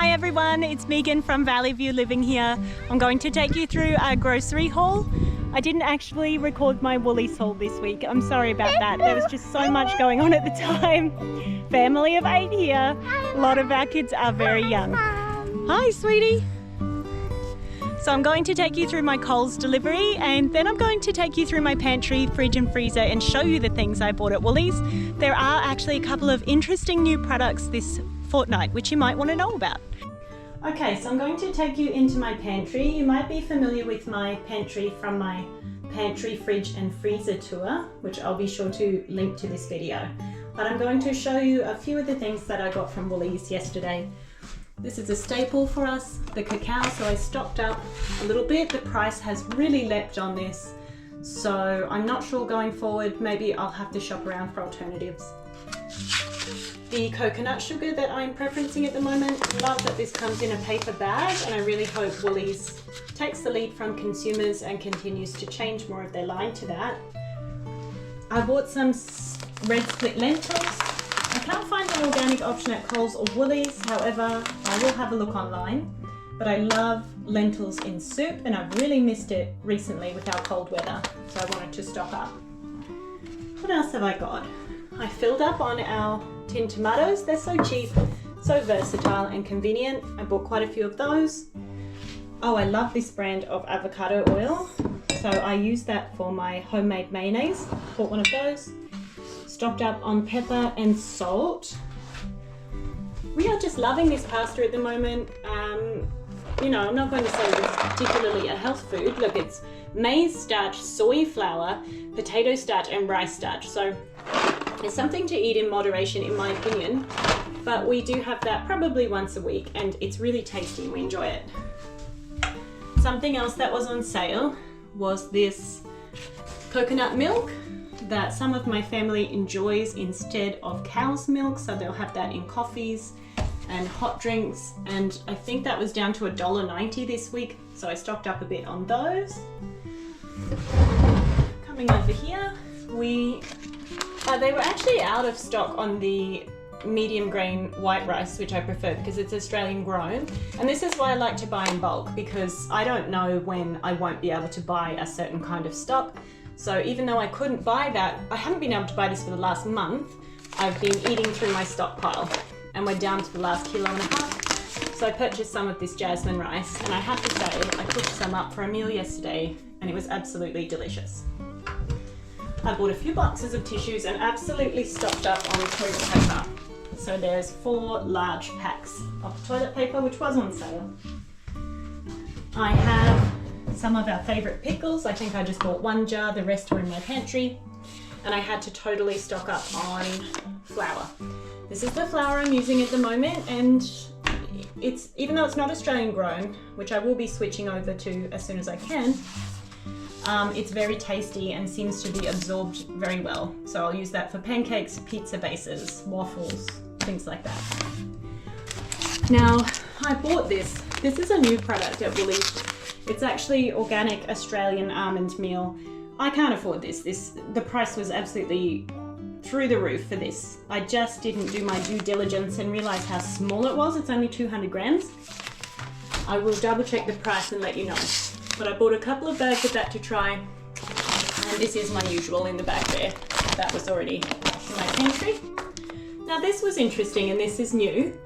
Hi everyone, it's Megan from Valley View Living here. I'm going to take you through our grocery haul. I didn't actually record my Woolies haul this week. I'm sorry about that. There was just so much going on at the time. Family of 8 here. A lot of our kids are very young. Hi sweetie. So I'm going to take you through my Coles delivery, and then I'm going to take you through my pantry, fridge and freezer and show you the things I bought at Woolies. There are actually a couple of interesting new products this fortnight which you might want to know about. Okay, so I'm going to take you into my pantry. You might be familiar with my pantry from my pantry, fridge and freezer tour, which I'll be sure to link to this video. But I'm going to show you a few of the things that I got from Woolies yesterday. This is a staple for us, the cacao, so I stocked up a little bit. The price has really leapt on this, so I'm not sure going forward, maybe I'll have to shop around for alternatives. The coconut sugar that I'm preferencing at the moment, love that this comes in a paper bag, and I really hope Woolies takes the lead from consumers and continues to change more of their line to that. I bought some red split lentils. I can't find an organic option at Coles or Woolies, however, I will have a look online. But I love lentils in soup, and I've really missed it recently with our cold weather, so I wanted to stock up. What else have I got? I filled up on our tin tomatoes. They're so cheap, so versatile and convenient. I bought quite a few of those. Oh, I love this brand of avocado oil, so I use that for my homemade mayonnaise. Bought one of those. Stocked up on pepper and salt. We are just loving this pasta at the moment. You know, I'm not going to say it's particularly a health food. Look, it's maize starch, soy flour, potato starch and rice starch. So it's something to eat in moderation in my opinion, but we do have that probably once a week and it's really tasty and we enjoy it. Something else that was on sale was this coconut milk that some of my family enjoys instead of cow's milk, so they'll have that in coffees and hot drinks, and I think that was down to $1.90 this week, so I stocked up a bit on those. Coming over here, they were actually out of stock on the medium grain white rice, which I prefer because it's Australian grown, and this is why I like to buy in bulk, because I don't know when I won't be able to buy a certain kind of stock. So even though I couldn't buy that, I haven't been able to buy this for the last month, I've been eating through my stockpile and we're down to the last 1.5 kilos. So I purchased some of this jasmine rice, and I have to say I cooked some up for a meal yesterday and it was absolutely delicious. I bought a few boxes of tissues and absolutely stocked up on toilet paper. So there's 4 large packs of toilet paper, which was on sale. I have some of our favourite pickles. I think I just bought 1 jar, the rest were in my pantry. And I had to totally stock up on flour. This is the flour I'm using at the moment, and it's, even though it's not Australian grown, which I will be switching over to as soon as I can, it's very tasty and seems to be absorbed very well. So I'll use that for pancakes, pizza bases, waffles, things like that. Now, I bought this. This is a new product at Woolies. It's actually organic Australian almond meal. I can't afford this. The price was absolutely through the roof for this. I just didn't do my due diligence and realize how small it was. It's only 200 grams. I will double check the price and let you know. But I bought a couple of bags of that to try. And this is my usual in the back there. That was already in my pantry. Now this was interesting, and this is new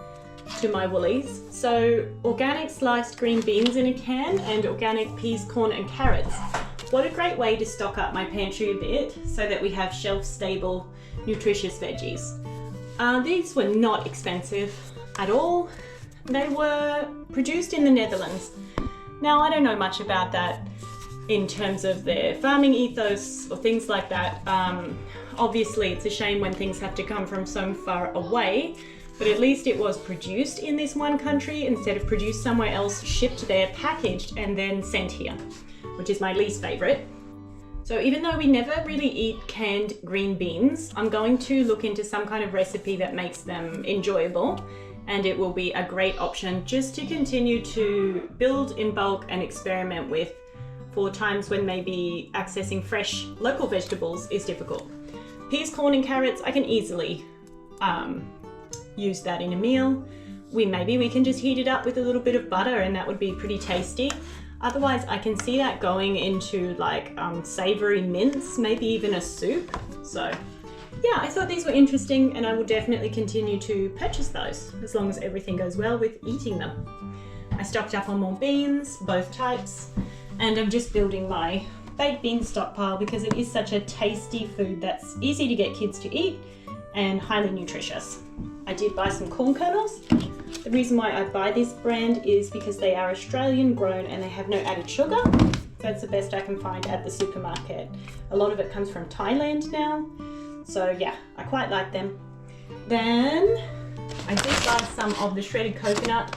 to my Woolies. So organic sliced green beans in a can and organic peas, corn and carrots. What a great way to stock up my pantry a bit so that we have shelf stable, nutritious veggies. These were not expensive at all. They were produced in the Netherlands. Now I don't know much about that in terms of their farming ethos or things like that. Obviously it's a shame when things have to come from so far away, but at least it was produced in this one country instead of produced somewhere else, shipped there, packaged and then sent here, which is my least favorite. So even though we never really eat canned green beans, I'm going to look into some kind of recipe that makes them enjoyable, and it will be a great option just to continue to build in bulk and experiment with for times when maybe accessing fresh local vegetables is difficult. Peas, corn and carrots, I can easily use that in a meal. maybe we can just heat it up with a little bit of butter and that would be pretty tasty. Otherwise, I can see that going into like savory mince, maybe even a soup. So yeah, I thought these were interesting and I will definitely continue to purchase those as long as everything goes well with eating them. I stocked up on more beans, both types, and I'm just building my baked bean stockpile because it is such a tasty food that's easy to get kids to eat and highly nutritious. I did buy some corn kernels. The reason why I buy this brand is because they are Australian grown and they have no added sugar. That's the best I can find at the supermarket. A lot of it comes from Thailand now. So yeah, I quite like them. Then I did buy some of the shredded coconut,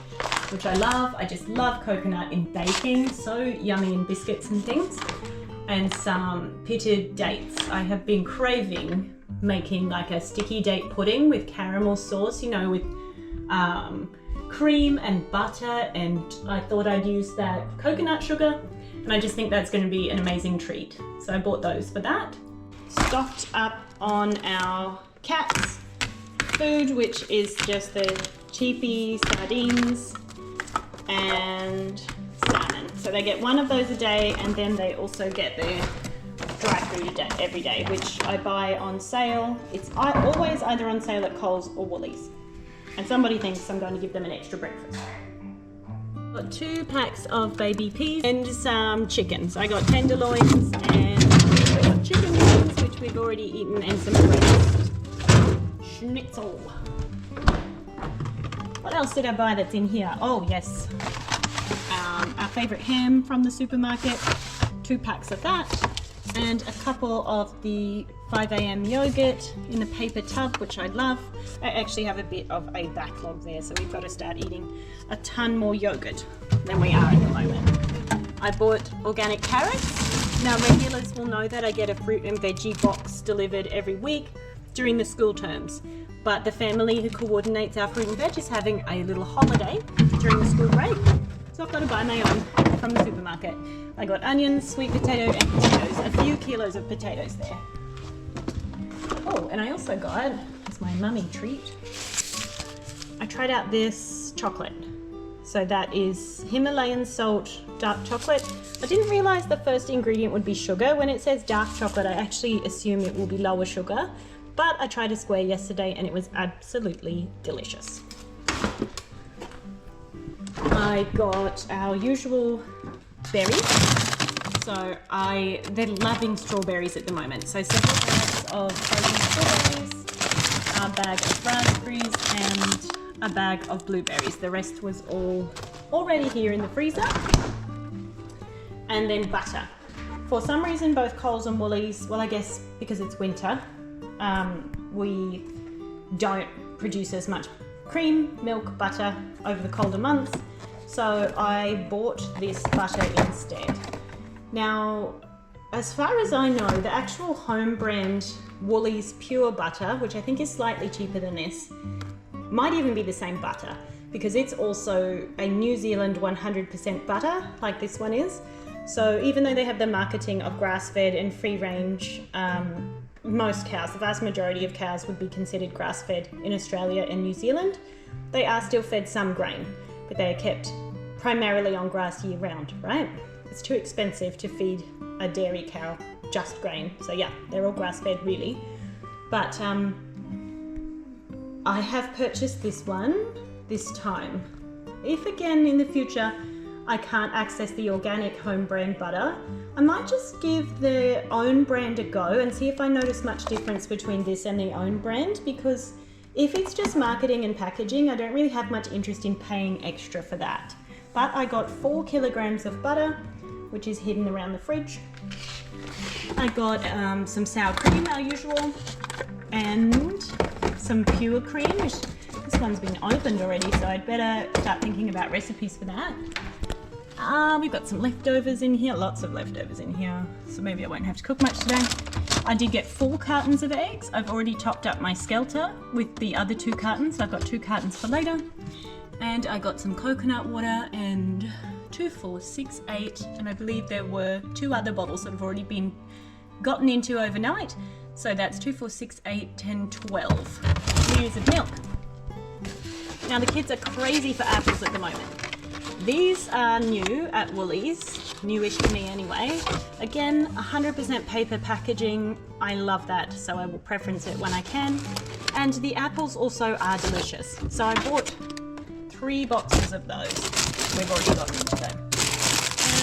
which I love. I just love coconut in baking. So yummy in biscuits and things. And some pitted dates. I have been craving making like a sticky date pudding with caramel sauce, you know, with cream and butter, and I thought I'd use that coconut sugar, and I just think that's going to be an amazing treat. So I bought those for that. Stocked up on our cats' food, which is just the cheapy sardines and salmon. So they get one of those a day, and then they also get their dry food every day, which I buy on sale. It's always either on sale at Coles or Woolies. And somebody thinks I'm going to give them an extra breakfast. Got 2 packs of baby peas and some chickens. I got tenderloins and I got chicken wings, which we've already eaten, and some breast schnitzel. What else did I buy that's in here? Oh yes, our favourite ham from the supermarket. 2 packs of that. And a couple of the 5 a.m. yogurt in the paper tub, which I love. I actually have a bit of a backlog there, so we've got to start eating a ton more yogurt than we are at the moment. I bought organic carrots. Now regulars will know that I get a fruit and veggie box delivered every week during the school terms. But the family who coordinates our fruit and veg is having a little holiday during the school break. So I've got to buy my own from the supermarket. I got onions, sweet potato and potatoes, a few kilos of potatoes there. Oh, and I also got, as my mummy treat, I tried out this chocolate. So that is Himalayan salt dark chocolate. I didn't realize the first ingredient would be sugar. When it says dark chocolate, I actually assume it will be lower sugar, but I tried a square yesterday and it was absolutely delicious. I got our usual berries. So they're loving strawberries at the moment. So several bags of frozen strawberries, a bag of raspberries, and a bag of blueberries. The rest was all already here in the freezer. And then butter. For some reason, both Coles and Woolies, well, I guess because it's winter, we don't produce as much cream, milk, butter over the colder months. So I bought this butter instead. Now, as far as I know, the actual home brand Woolies pure butter, which I think is slightly cheaper than this, might even be the same butter because it's also a New Zealand 100% butter like this one is. So even though they have the marketing of grass-fed and free-range, most cows, the vast majority of cows would be considered grass-fed in Australia and New Zealand. They are still fed some grain, but they are kept primarily on grass year-round, right? It's too expensive to feed a dairy cow just grain. So yeah, they're all grass-fed really. But I have purchased this one this time. If again in the future I can't access the organic home brand butter, I might just give the own brand a go and see if I notice much difference between this and the own brand, because if it's just marketing and packaging, I don't really have much interest in paying extra for that. But I got 4 kilograms of butter, which is hidden around the fridge. I got some sour cream, our usual, and some pure cream, which this one's been opened already, so I'd better start thinking about recipes for that. We've got some leftovers in here, lots of leftovers in here, so maybe I won't have to cook much today. I did get 4 cartons of eggs. I've already topped up my skelter with the other 2 cartons, so I've got 2 cartons for later. And I got some coconut water and 2, 4, 6, 8, and I believe there were 2 other bottles that have already been gotten into overnight. So that's 2, 4, 6, 8, 10, 12 litres of milk. Now the kids are crazy for apples at the moment. These are new at Woolies, newish to me anyway. Again, 100% paper packaging. I love that, so I will preference it when I can. And the apples also are delicious. So I bought 3 boxes of those. We've already got them today.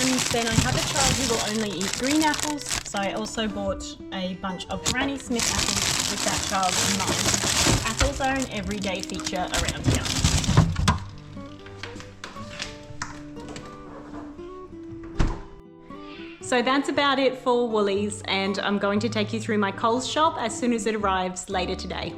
And then I have a child who will only eat green apples, so I also bought a bunch of Granny Smith apples with that child in mind. Apples are an everyday feature around here. So that's about it for Woolies, and I'm going to take you through my Coles shop as soon as it arrives later today.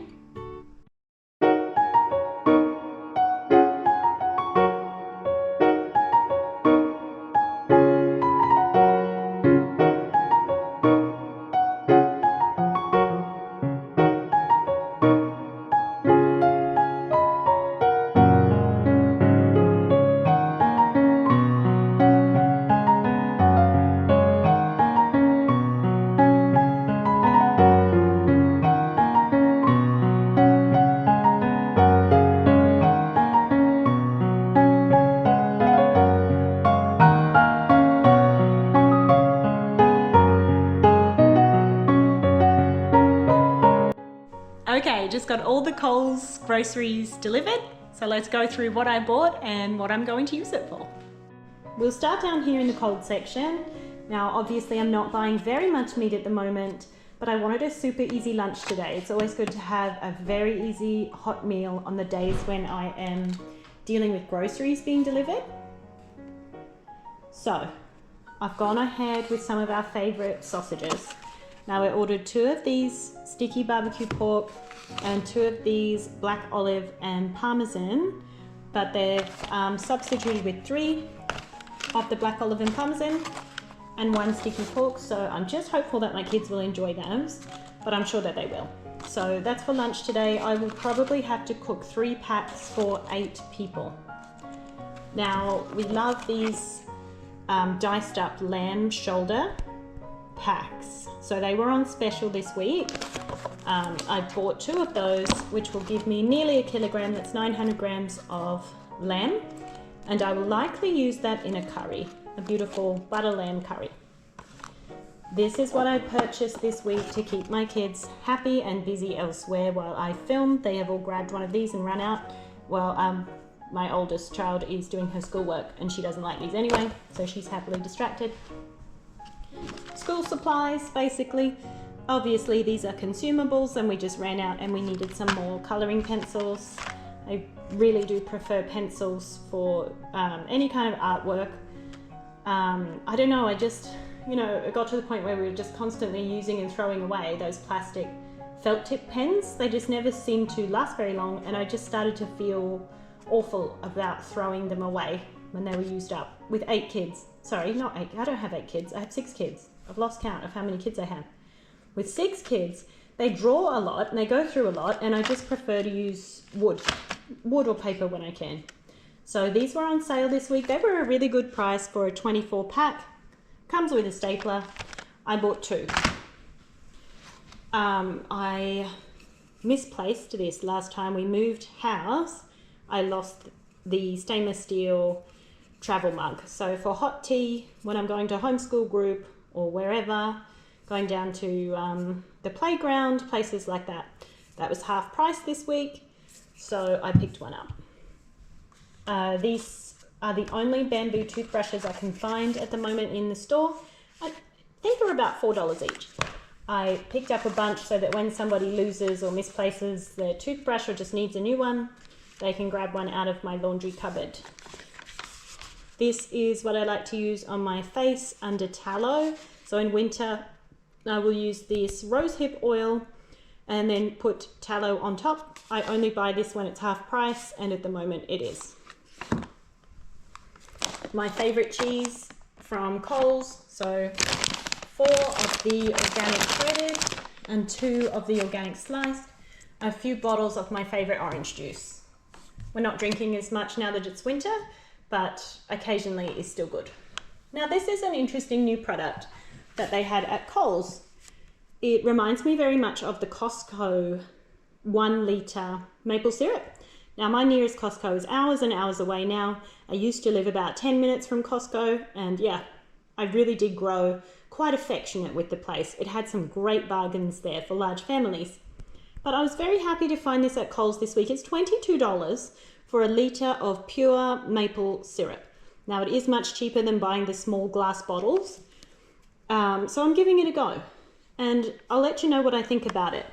Okay, just got all the Coles groceries delivered, so let's go through what I bought and what I'm going to use it for. We'll start down here in the cold section. Now obviously I'm not buying very much meat at the moment, but I wanted a super easy lunch today. It's always good to have a very easy hot meal on the days when I am dealing with groceries being delivered. So I've gone ahead with some of our favourite sausages. Now I ordered 2 of these sticky barbecue pork and 2 of these black olive and parmesan, but they're substituted with 3 of the black olive and parmesan and 1 sticky pork, so I'm just hopeful that my kids will enjoy those, but I'm sure that they will. So that's for lunch today. I will probably have to cook 3 packs for 8 people. Now we love these diced up lamb shoulder packs, so they were on special this week. I bought 2 of those, which will give me nearly a kilogram. That's 900 grams of lamb, and I will likely use that in a curry, a beautiful butter lamb curry. This is what I purchased this week to keep my kids happy and busy elsewhere while I film. They have all grabbed one of these and run out. Well, my oldest child is doing her schoolwork and she doesn't like these anyway, so she's happily distracted. School supplies, basically. Obviously these are consumables and we just ran out and we needed some more colouring pencils. I really do prefer pencils for any kind of artwork. I don't know, I just, it got to the point where we were just constantly using and throwing away those plastic felt tip pens. They just never seemed to last very long, and I just started to feel awful about throwing them away when they were used up. With 8 kids, sorry, not 8, I don't have 8 kids, I have 6 kids. I've lost count of how many kids I have. With 6 kids, they draw a lot and they go through a lot, and I just prefer to use wood or paper when I can. So these were on sale this week. They were a really good price for a 24 pack. Comes with a stapler. I bought 2. I misplaced this last time we moved house. I lost the stainless steel travel mug. So for hot tea, when I'm going to homeschool group or wherever, going down to the playground, places like that. That was half price this week, so I picked one up. These are the only bamboo toothbrushes I can find at the moment in the store. I think they're about $4 each. I picked up a bunch so that when somebody loses or misplaces their toothbrush or just needs a new one, they can grab one out of my laundry cupboard. This is what I like to use on my face under tallow. So in winter, I will use this rosehip oil and then put tallow on top. I only buy this when it's half price, and at the moment it is. My favourite cheese from Coles, so 4 of the organic shredded and 2 of the organic sliced, a few bottles of my favourite orange juice. We're not drinking as much now that it's winter, but occasionally is still good. Now this is an interesting new product that they had at Coles. It reminds me very much of the Costco 1 litre maple syrup. Now my nearest Costco is hours and hours away now. I used to live about 10 minutes from Costco, and yeah, I really did grow quite affectionate with the place. It had some great bargains there for large families. But I was very happy to find this at Coles this week. It's $22 for a litre of pure maple syrup. Now it is much cheaper than buying the small glass bottles. So I'm giving it a go. And I'll let you know what I think about it.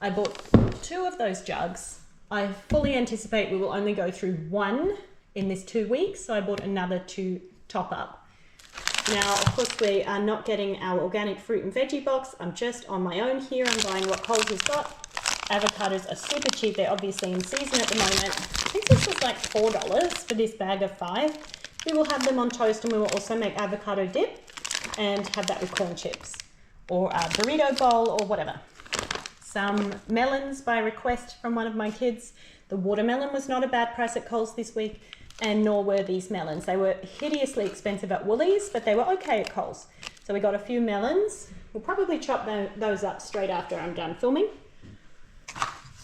I bought 2 of those jugs. I fully anticipate we will only go through 1 in this 2 weeks, so I bought another 2 top up. Now, of course, we are not getting our organic fruit and veggie box. I'm just on my own here. I'm buying what Coles has got. Avocados are super cheap. They're obviously in season at the moment. I think this was like $4 for this bag of 5. We will have them on toast, and we will also make avocado dip and have that with corn chips or a burrito bowl or whatever. Some melons by request from one of my kids. The watermelon was not a bad price at Coles this week, and nor were these melons. They were hideously expensive at Woolies, but they were okay at Coles. So we got a few melons. We'll probably chop those up straight after I'm done filming.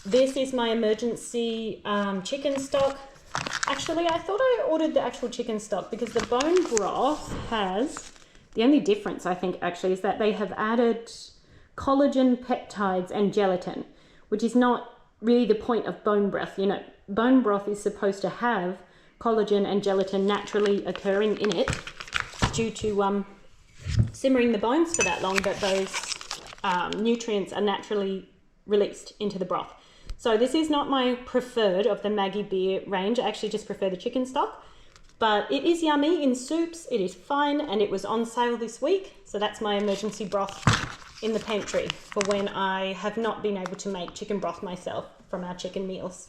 This is my emergency chicken stock. Actually, I thought I ordered the actual chicken stock because the bone broth has, the only difference I think actually is that they have added collagen, peptides and gelatin, which is not really the point of bone broth. You know, bone broth is supposed to have collagen and gelatin naturally occurring in it due to simmering the bones for that long, that those nutrients are naturally released into the broth. So this is not my preferred of the Maggie beer range. I actually just prefer the chicken stock, but it is yummy in soups. It is fine, and it was on sale this week. So that's my emergency broth in the pantry for when I have not been able to make chicken broth myself from our chicken meals.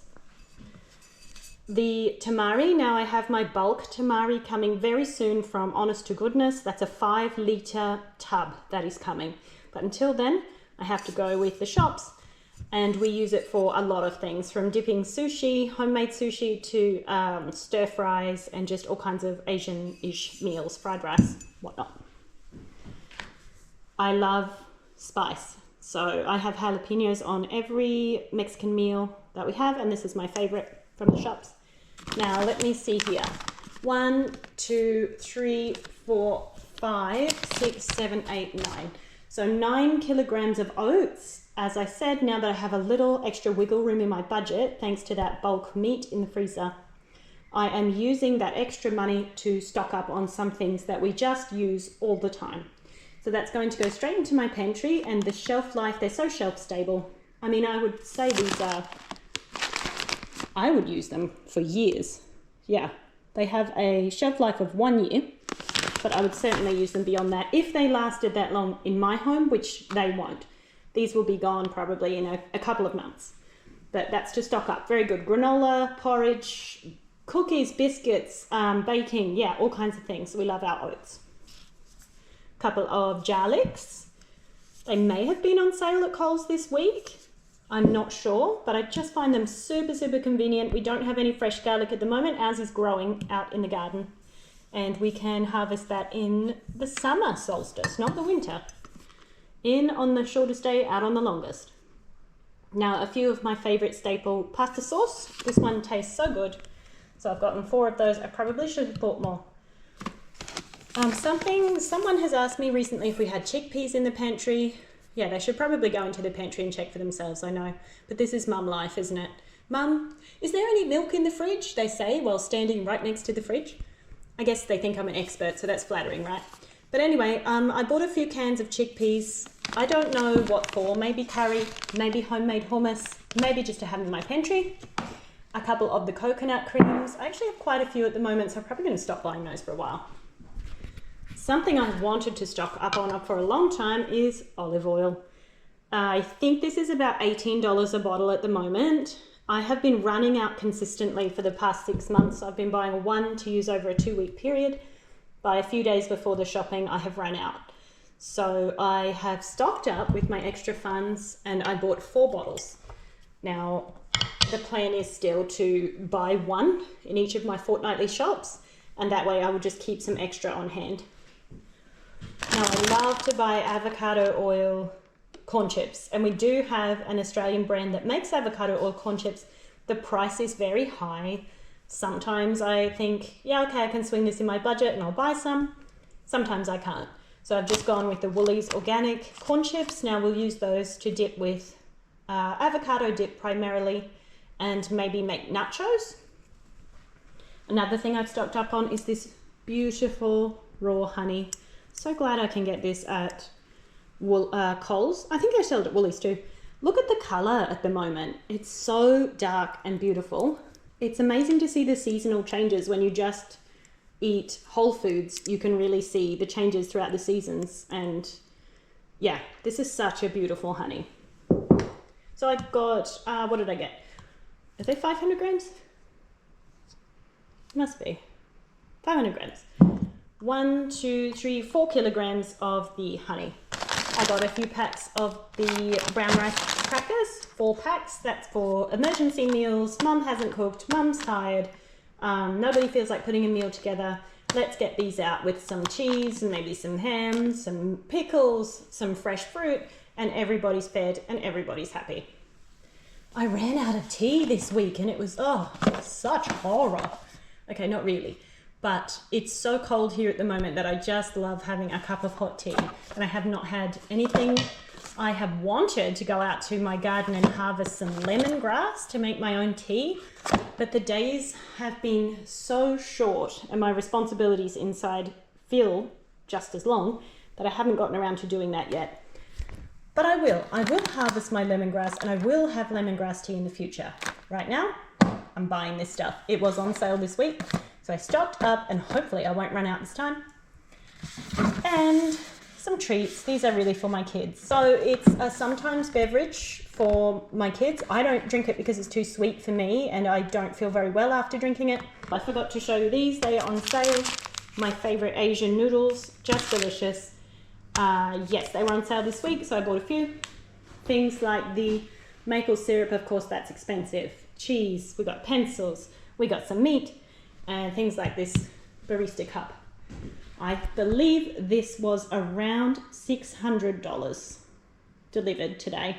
The tamari, now I have my bulk tamari coming very soon from Honest to Goodness. That's a 5-litre tub that is coming. But until then, I have to go with the shops, and we use it for a lot of things, from dipping sushi, homemade sushi, to stir fries and just all kinds of Asian-ish meals, fried rice, whatnot. I love spice, so I have jalapenos on every Mexican meal that we have, and this is my favorite from the shops. Now let me see here. 1, 2, 3, 4, 5, 6, 7, 8, 9. So 9 kilograms of oats. As I said, now that I have a little extra wiggle room in my budget, thanks to that bulk meat in the freezer, I am using that extra money to stock up on some things that we just use all the time. So that's going to go straight into my pantry, and the shelf life, they're so shelf stable. I mean, I would say these are, I would use them for years. Yeah, they have a shelf life of 1 year, but I would certainly use them beyond that if they lasted that long in my home, which they won't. These will be gone probably in a couple of months, but that's to stock up. Very good. Granola, porridge, cookies, biscuits, baking, yeah, all kinds of things. We love our oats. Couple of garlics. They may have been on sale at Coles this week. I'm not sure, but I just find them super, super convenient. We don't have any fresh garlic at the moment. Ours is growing out in the garden, and we can harvest that in the summer solstice, not the winter. In on the shortest day, out on the longest. Now, a few of my favorite staple pasta sauce. This one tastes so good. So I've gotten 4 of those. I probably should have bought more. Someone has asked me recently if we had chickpeas in the pantry. Yeah, they should probably go into the pantry and check for themselves, I know. But this is mum life, isn't it? Mum, is there any milk in the fridge? They say while standing right next to the fridge. I guess they think I'm an expert, so that's flattering, right? But anyway, I bought a few cans of chickpeas. I don't know what for, maybe curry, maybe homemade hummus, maybe just to have in my pantry. A couple of the coconut creams. I actually have quite a few at the moment, so I'm probably going to stop buying those for a while. Something I've wanted to stock up on for a long time is olive oil. I think this is about $18 a bottle at the moment. I have been running out consistently for the past 6 months. I've been buying 1 to use over a 2-week period. By a few days before the shopping, I have run out. So I have stocked up with my extra funds, and I bought 4 bottles. Now, the plan is still to buy 1 in each of my fortnightly shops, and that way I will just keep some extra on hand. Now, I love to buy avocado oil corn chips, and we do have an Australian brand that makes avocado oil corn chips, The price is very high. Sometimes I think, yeah, okay, I can swing this in my budget and I'll buy some. Sometimes I can't. So I've just gone with the Woolies organic corn chips. Now we'll use those to dip with avocado dip primarily, and maybe make nachos. Another thing I've stocked up on is this beautiful raw honey. So glad I can get this at Coles. I think I sell it at Woolies too. Look at the color at the moment. It's so dark and beautiful. It's amazing to see the seasonal changes. When you just eat whole foods, you can really see the changes throughout the seasons. And yeah, this is such a beautiful honey. So I got, what did I get? Are they 500 grams? Must be 500 grams. 1, 2, 3, 4 kilograms of the honey. I got a few packs of the brown rice crackers, 4 packs. That's for emergency meals. Mum hasn't cooked, Mum's tired. Nobody feels like putting a meal together. Let's get these out with some cheese and maybe some ham, some pickles, some fresh fruit, and everybody's fed and everybody's happy. I ran out of tea this week and it was, such horror. Okay, not really. But it's so cold here at the moment that I just love having a cup of hot tea. And I have not had anything. I have wanted to go out to my garden and harvest some lemongrass to make my own tea. But the days have been so short and my responsibilities inside feel just as long that I haven't gotten around to doing that yet. But I will harvest my lemongrass and I will have lemongrass tea in the future. Right now, I'm buying this stuff. It was on sale this week. So I stocked up and hopefully I won't run out this time. And some treats. These are really for my kids. So it's a sometimes beverage for my kids. I don't drink it because it's too sweet for me and I don't feel very well after drinking it. I forgot to show you these. They are on sale. My favorite Asian noodles, just delicious. Yes, they were on sale this week, so I bought a few. Things like the maple syrup, of course, that's expensive. Cheese, we got pencils, we got some meat, and things like this barista cup. I believe this was around $600 delivered today.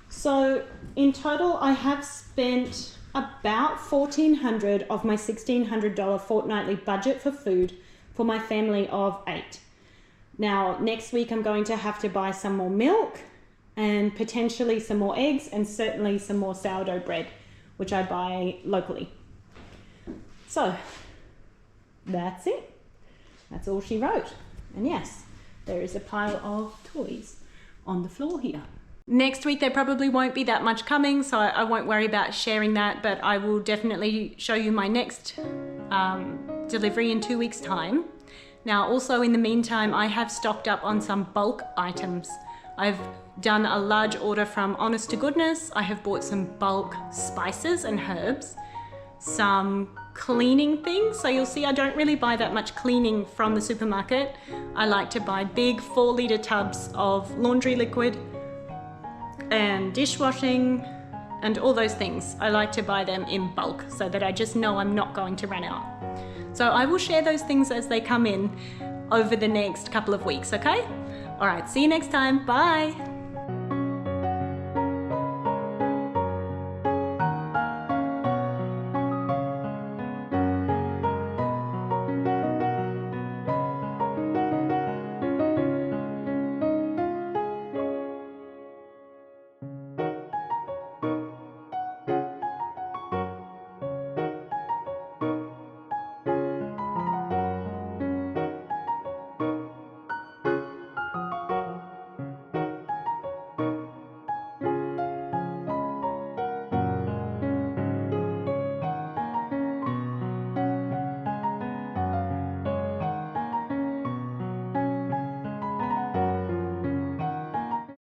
So in total, I have spent about $1,400 of my $1,600 fortnightly budget for food for my family of 8. Now, next week I'm going to have to buy some more milk and potentially some more eggs and certainly some more sourdough bread, which I buy locally. So that's it. That's all she wrote. And yes, there is a pile of toys on the floor here. Next week there probably won't be that much coming, so I won't worry about sharing that, but I will definitely show you my next delivery in 2 weeks' time. Now also in the meantime, I have stocked up on some bulk items. I've done a large order from Honest to Goodness. I have bought some bulk spices and herbs, some cleaning things. So you'll see I don't really buy that much cleaning from the supermarket. I like to buy big 4-litre tubs of laundry liquid and dishwashing and all those things. I like to buy them in bulk so that I just know I'm not going to run out. So I will share those things as they come in over the next couple of weeks, okay? All right, see you next time. Bye.